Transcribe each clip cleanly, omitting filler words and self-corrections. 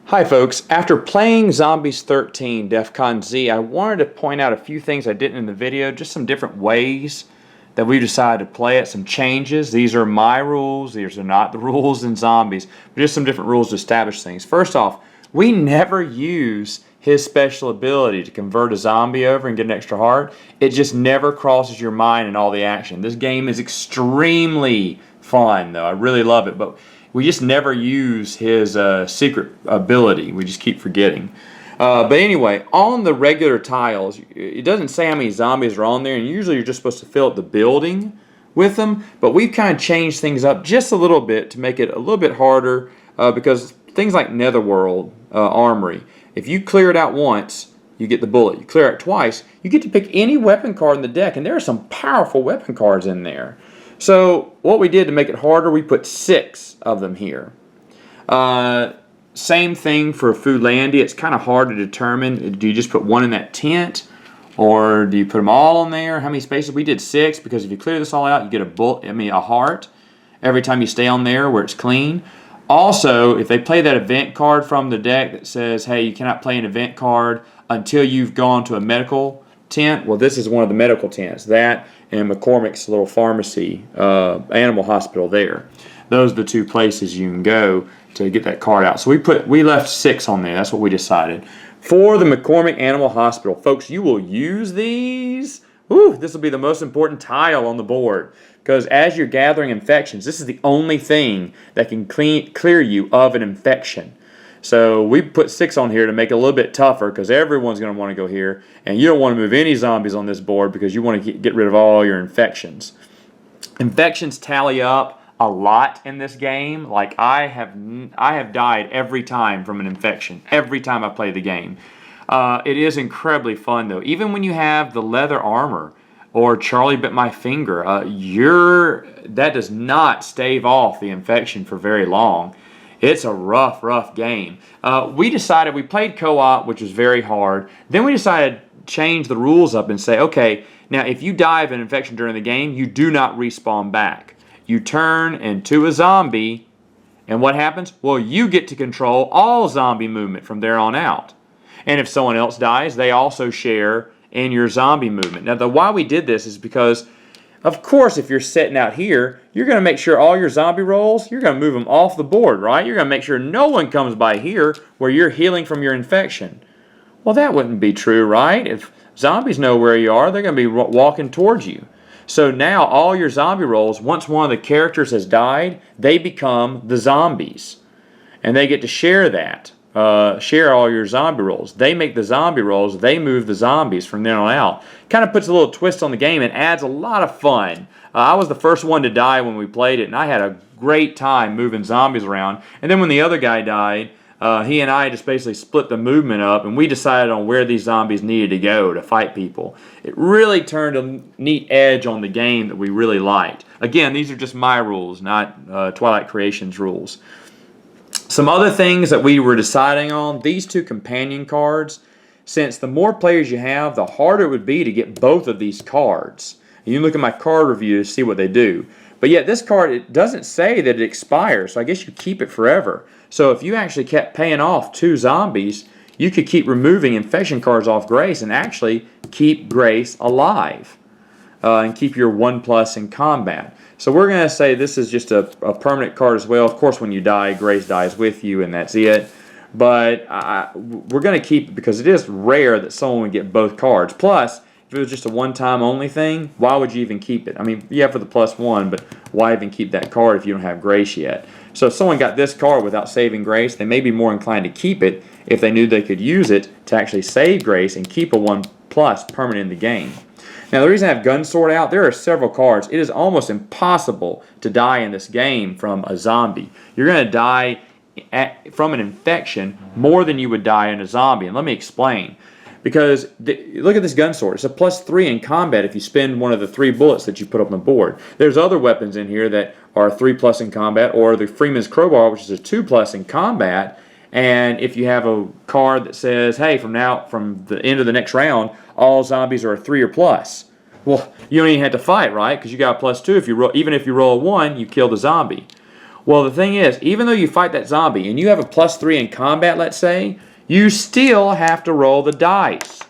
Hi folks, after playing Zombies 13 DEFCON Z, I wanted to point out a few things I didn't in the video, just some different ways that we decided to play it, some changes. These are my rules, these are not the rules in Zombies, but just some different rules to establish things. First off, we never use his special ability to convert a zombie over and get an extra heart. It just never crosses your mind in all the action. This game is extremely fun though, I really love it, but we just never use his secret ability. We just keep forgetting. But anyway, on the regular tiles, it doesn't say how many zombies are on there, and usually you're just supposed to fill up the building with them. But we've kind of changed things up just a little bit to make it a little bit harder because things like Netherworld Armory, if you clear it out once, you get the bullet. You clear it twice, you get to pick any weapon card in the deck, and there are some powerful weapon cards in there. So what we did to make it harder, we put 6 of them here. Same thing for Foodlandia. It's kind of hard to determine. Do you just put one in that tent, or do you put them all in there? How many spaces? We did 6 because if you clear this all out, you get a heart every time you stay on there where it's clean. Also, if they play that event card from the deck that says, hey, you cannot play an event card until you've gone to a medical tent. Well, this is one of the medical tents. That and McCormick's little pharmacy, animal hospital there. Those are the 2 places you can go to get that card out. So we left 6 on there. That's what we decided. For the McCormick Animal Hospital, folks, you will use these. Whew, this will be the most important tile on the board because as you're gathering infections, this is the only thing that can clear you of an infection. So we put 6 on here to make it a little bit tougher because everyone's going to want to go here, and you don't want to move any zombies on this board because you want to get rid of all your infections. Infections tally up a lot in this game. Like I have died every time from an infection, every time I play the game. It is incredibly fun though. Even when you have the leather armor or Charlie Bit My Finger, that does not stave off the infection for very long. It's a rough game. We played co-op, which was very hard. Then we decided to change the rules up and say, okay, now if you die of an infection during the game, you do not respawn back. You turn into a zombie, and what happens? Well, you get to control all zombie movement from there on out. And if someone else dies, they also share in your zombie movement. Now, why we did this is because of course, if you're sitting out here, you're going to make sure all your zombie rolls, you're going to move them off the board, right? You're going to make sure no one comes by here where you're healing from your infection. Well, that wouldn't be true, right? If zombies know where you are, they're going to be walking towards you. So now all your zombie rolls, once one of the characters has died, they become the zombies. And they get to share that. Share all your zombie rolls. They make the zombie rolls, they move the zombies from then on out. Kind of puts a little twist on the game and adds a lot of fun. I was the first one to die when we played it, and I had a great time moving zombies around. And then when the other guy died, he and I just basically split the movement up, and we decided on where these zombies needed to go to fight people. It really turned a neat edge on the game that we really liked. Again, these are just my rules, not Twilight Creations rules. Some other things that we were deciding on, these 2 companion cards, since the more players you have, the harder it would be to get both of these cards. And you can look at my card review to see what they do. But yet this card, it doesn't say that it expires, so I guess you keep it forever. So if you actually kept paying off 2 zombies, you could keep removing infection cards off Grace and actually keep Grace alive and keep your 1+ in combat. So we're going to say this is just a permanent card as well. Of course, when you die, Grace dies with you, and that's it. But we're going to keep it because it is rare that someone would get both cards. Plus, if it was just a one-time only thing, why would you even keep it? I mean, yeah, for the +1, but why even keep that card if you don't have Grace yet? So if someone got this card without saving Grace, they may be more inclined to keep it if they knew they could use it to actually save Grace and keep a 1+ permanent in the game. Now, the reason I have Gunsword out, there are several cards. It is almost impossible to die in this game from a zombie. You're going to die from an infection more than you would die in a zombie. And let me explain. Because look at this Gunsword. It's a +3 in combat if you spend one of the 3 bullets that you put up on the board. There's other weapons in here that are 3+ in combat, or the Freeman's Crowbar, which is a 2+ in combat. And if you have a card that says, hey, from the end of the next round, all zombies are a 3 or plus. Well, you don't even have to fight, right? Because you got a +2. Even if you roll a 1, you kill the zombie. Well, the thing is, even though you fight that zombie and you have a +3 in combat, let's say, you still have to roll the dice.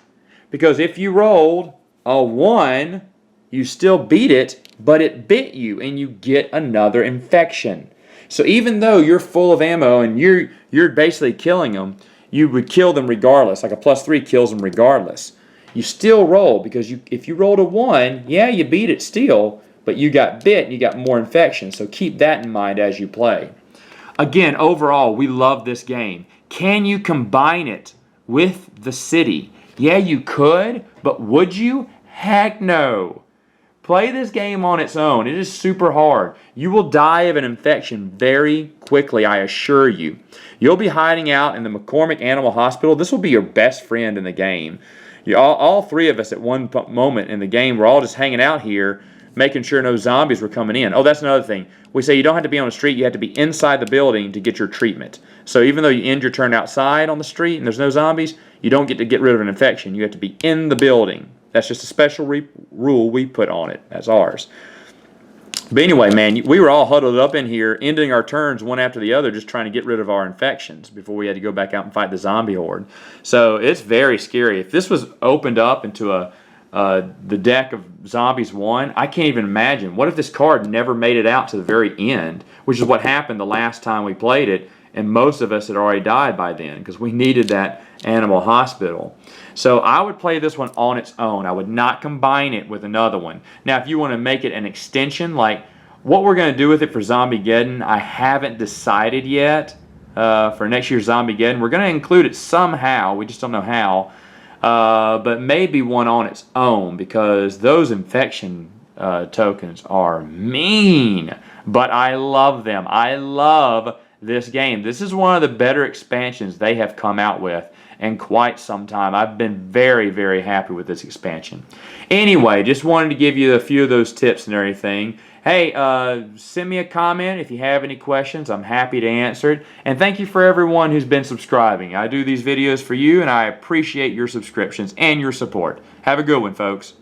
Because if you rolled a 1, you still beat it, but it bit you and you get another infection. So even though you're full of ammo and you're basically killing them, you would kill them regardless. Like a +3 kills them regardless. You still roll because if you rolled a 1, yeah, you beat it still, but you got bit and you got more infection. So keep that in mind as you play. Again, overall, we love this game. Can you combine it with the city? Yeah, you could, but would you? Heck no. Play this game on its own. It is super hard. You will die of an infection very quickly, I assure you. You'll be hiding out in the McCormick Animal Hospital. This will be your best friend in the game. All 3 of us at one moment in the game, we're all just hanging out here, making sure no zombies were coming in. Oh, that's another thing. We say you don't have to be on the street. You have to be inside the building to get your treatment. So even though you end your turn outside on the street and there's no zombies, you don't get to get rid of an infection. You have to be in the building. That's just a special rule we put on it. That's ours. But anyway, man, we were all huddled up in here, ending our turns one after the other, just trying to get rid of our infections before we had to go back out and fight the zombie horde. So it's very scary. If this was opened up into the deck of Zombies 1, I can't even imagine. What if this card never made it out to the very end, which is what happened the last time we played it, and most of us had already died by then because we needed that animal hospital. So I would play this one on its own. I would not combine it with another one. Now, if you want to make it an extension, like what we're going to do with it for Zombiegeddon, I haven't decided yet. For next year's Zombiegeddon, we're going to include it somehow. We just don't know how. But maybe one on its own because those infection tokens are mean. But I love them. I love this game. This is one of the better expansions they have come out with in quite some time. I've been very, very happy with this expansion. Anyway, just wanted to give you a few of those tips and everything. Hey, send me a comment if you have any questions. I'm happy to answer it. And thank you for everyone who's been subscribing. I do these videos for you, and I appreciate your subscriptions and your support. Have a good one, folks.